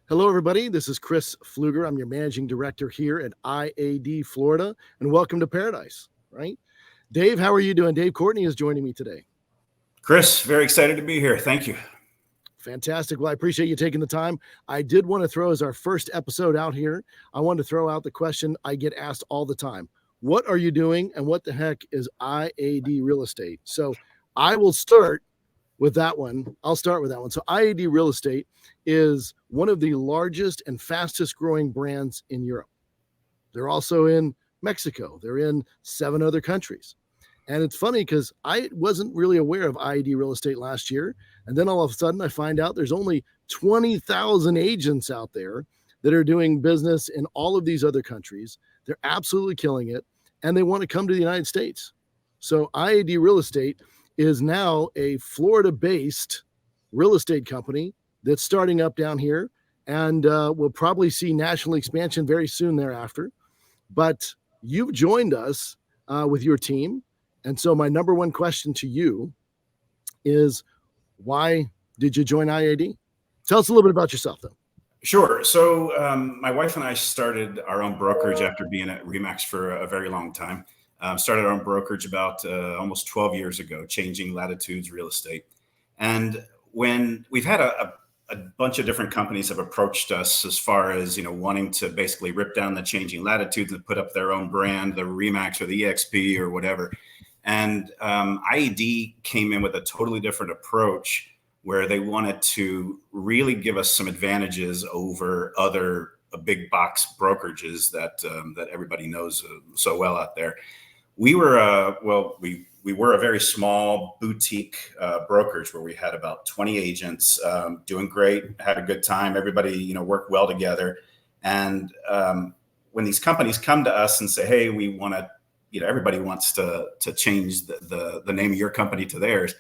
Hello, everybody. This is Chris Pfluger. I'm your managing director here at IAD Florida, and welcome to Paradise. Right, Dave, how are you doing? Dave Courtney is joining me today. Chris, very excited to be here. Thank you. Fantastic. Well, I appreciate you taking the time. I did want to throw as our first episode out here, I wanted to throw out the question I get asked all the time. What are you doing and what the heck is IAD Real Estate? So I will start with that one. I'll start with that one. So IAD Real Estate is one of the largest and fastest growing brands in Europe. They're also in Mexico. They're in 7 other countries. And it's funny because I wasn't really aware of IAD Real Estate last year. And then all of a sudden I find out there's only 20,000 agents out there that are doing business in all of these other countries. They're absolutely killing it. And they want to come to the United States. So IAD Real Estate is now a Florida-based real estate company that's starting up down here, and we'll probably see national expansion very soon thereafter. But you've joined us with your team, and so my number one question to you is, why did you join IAD? Tell us a little bit about yourself, though. Sure. So my wife and I started our own brokerage after being at REMAX for a very long time. Started our own brokerage about almost 12 years ago, Changing Latitudes Real Estate. And when we've had a bunch of different companies have approached us as far as, wanting to basically rip down the Changing Latitudes and put up their own brand, the REMAX or the EXP or whatever. And IAD came in with a totally different approach where they wanted to really give us some advantages over other big box brokerages that everybody knows so well out there. We were we were a very small boutique brokerage where we had about 20 agents doing great, had a good time. Everybody worked well together. And when these companies come to us and say, hey, we want to, everybody wants to change the name of your company to theirs.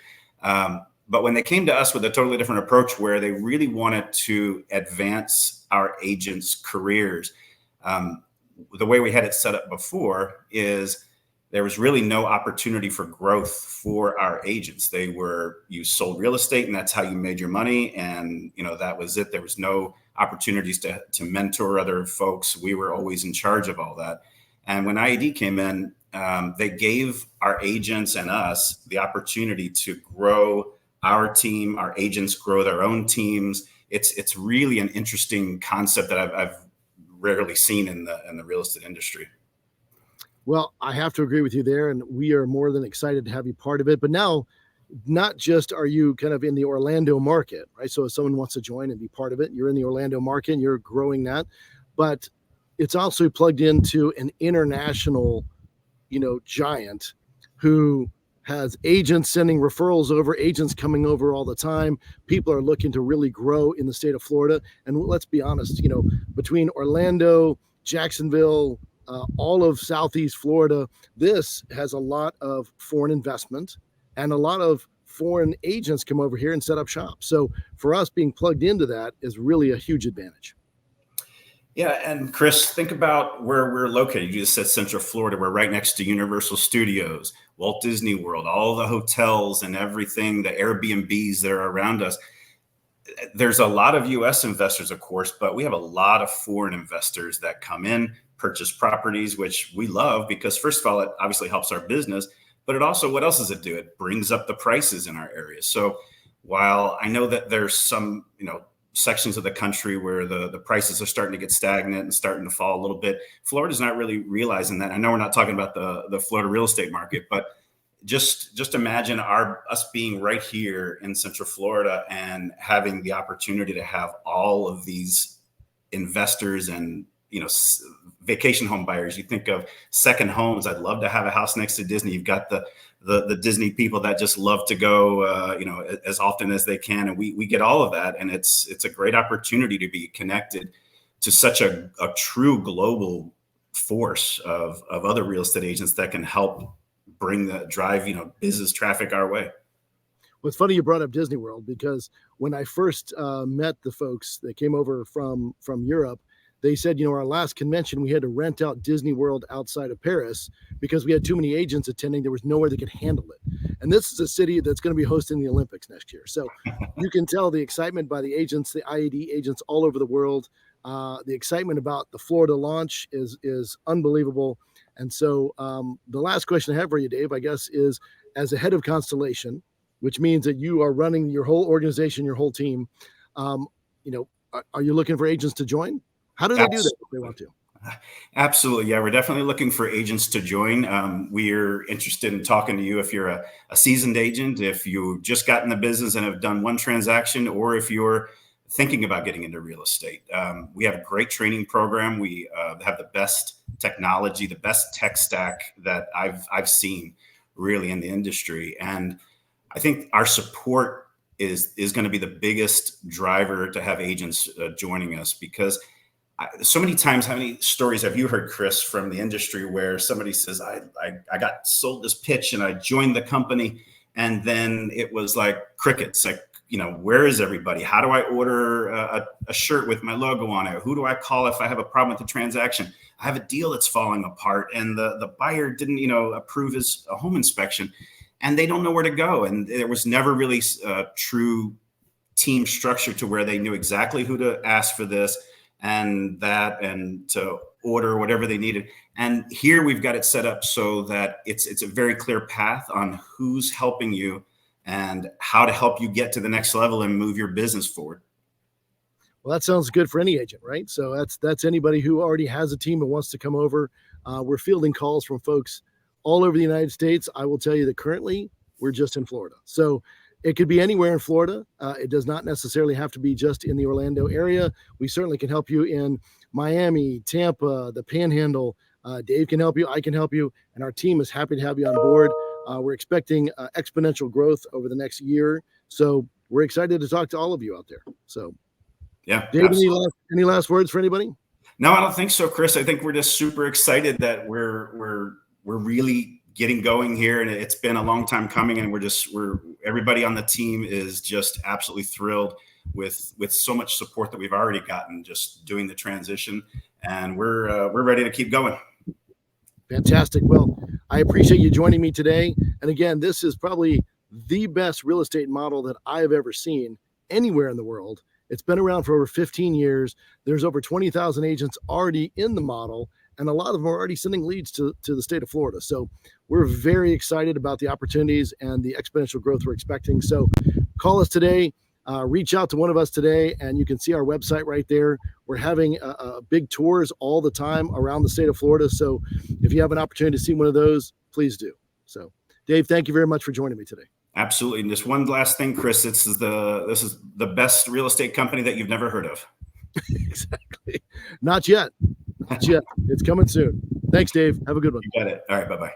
But when they came to us with a totally different approach where they really wanted to advance our agents' careers, the way we had it set up before is there was really no opportunity for growth for our agents. You sold real estate and that's how you made your money. And, that was it. There was no opportunities to mentor other folks. We were always in charge of all that. And when IAD came in, they gave our agents and us the opportunity to grow our team. Our agents grow their own teams. It's really an interesting concept that I've rarely seen in the real estate industry. Well, I have to agree with you there, and we are more than excited to have you part of it. But now, not just are you kind of in the Orlando market, right? So if someone wants to join and be part of it, you're in the Orlando market and you're growing that. But it's also plugged into an international, giant who has agents sending referrals over, agents coming over all the time. People are looking to really grow in the state of Florida. And let's be honest, between Orlando, Jacksonville, all of Southeast Florida, this has a lot of foreign investment and a lot of foreign agents come over here and set up shop. So for us, being plugged into that is really a huge advantage. Yeah. And Chris, think about where we're located. You just said Central Florida. We're right next to Universal Studios, Walt Disney World, all the hotels and everything, the Airbnbs that are around us. There's a lot of U.S. investors, of course, but we have a lot of foreign investors that come in, purchase properties, which we love because, first of all, it obviously helps our business, but it also, what else does it do? It brings up the prices in our area. So while I know that there's some, sections of the country where the prices are starting to get stagnant and starting to fall a little bit, Florida's not really realizing that. I know we're not talking about the Florida real estate market, but just imagine us being right here in Central Florida and having the opportunity to have all of these investors and vacation home buyers. You think of second homes. I'd love to have a house next to Disney. You've got the Disney people that just love to go, as often as they can. And we get all of that. And it's a great opportunity to be connected to such a true global force of other real estate agents that can help drive business traffic our way. Well, it's funny you brought up Disney World because when I first met the folks that came over from Europe, they said, our last convention, we had to rent out Disney World outside of Paris because we had too many agents attending. There was nowhere that could handle it. And this is a city that's going to be hosting the Olympics next year. So you can tell the excitement by the agents, the IAD agents all over the world. The excitement about the Florida launch is unbelievable. And so the last question I have for you, Dave, I guess, is as a head of Constellation, which means that you are running your whole organization, your whole team, are you looking for agents to join? How do they do that if they want to? Absolutely. Yeah, we're definitely looking for agents to join. We're interested in talking to you if you're a seasoned agent, if you just got in the business and have done one transaction, or if you're thinking about getting into real estate. We have a great training program. We have the best technology, the best tech stack that I've seen really in the industry. And I think our support is going to be the biggest driver to have agents joining us, because so many times, how many stories have you heard, Chris, from the industry where somebody says, I got sold this pitch and I joined the company, and then it was like crickets, like, where is everybody? How do I order a shirt with my logo on it? Who do I call if I have a problem with the transaction? I have a deal that's falling apart and the buyer didn't, approve his home inspection, and they don't know where to go. And there was never really a true team structure to where they knew exactly who to ask for this and that, and to order whatever they needed. And here we've got it set up so that it's a very clear path on who's helping you and how to help you get to the next level and move your business forward. Well, that sounds good for any agent, right? So that's anybody who already has a team and wants to come over. We're fielding calls from folks all over the United States. I will tell you that currently we're just in Florida. So it could be anywhere in Florida. It does not necessarily have to be just in the Orlando area. We certainly can help you in Miami, Tampa, the Panhandle. Dave can help you. I can help you. And our team is happy to have you on board. We're expecting exponential growth over the next year. So we're excited to talk to all of you out there. So, yeah. Dave, any last words for anybody? No, I don't think so, Chris. I think we're just super excited that we're really getting going here, and it's been a long time coming, and we're everybody on the team is just absolutely thrilled with so much support that we've already gotten just doing the transition, and we're ready to keep going. Fantastic. Well, I appreciate you joining me today. And again, this is probably the best real estate model that I've ever seen anywhere in the world. It's been around for over 15 years. There's over 20,000 agents already in the model, and a lot of them are already sending leads to the state of Florida. So we're very excited about the opportunities and the exponential growth we're expecting. So call us today, reach out to one of us today, and you can see our website right there. We're having big tours all the time around the state of Florida. So if you have an opportunity to see one of those, please do. So Dave, thank you very much for joining me today. Absolutely. And just one last thing, Chris, this is the best real estate company that you've never heard of. Exactly. Not yet. Not yet. It's coming soon. Thanks, Dave. Have a good one. You got it. All right. Bye-bye.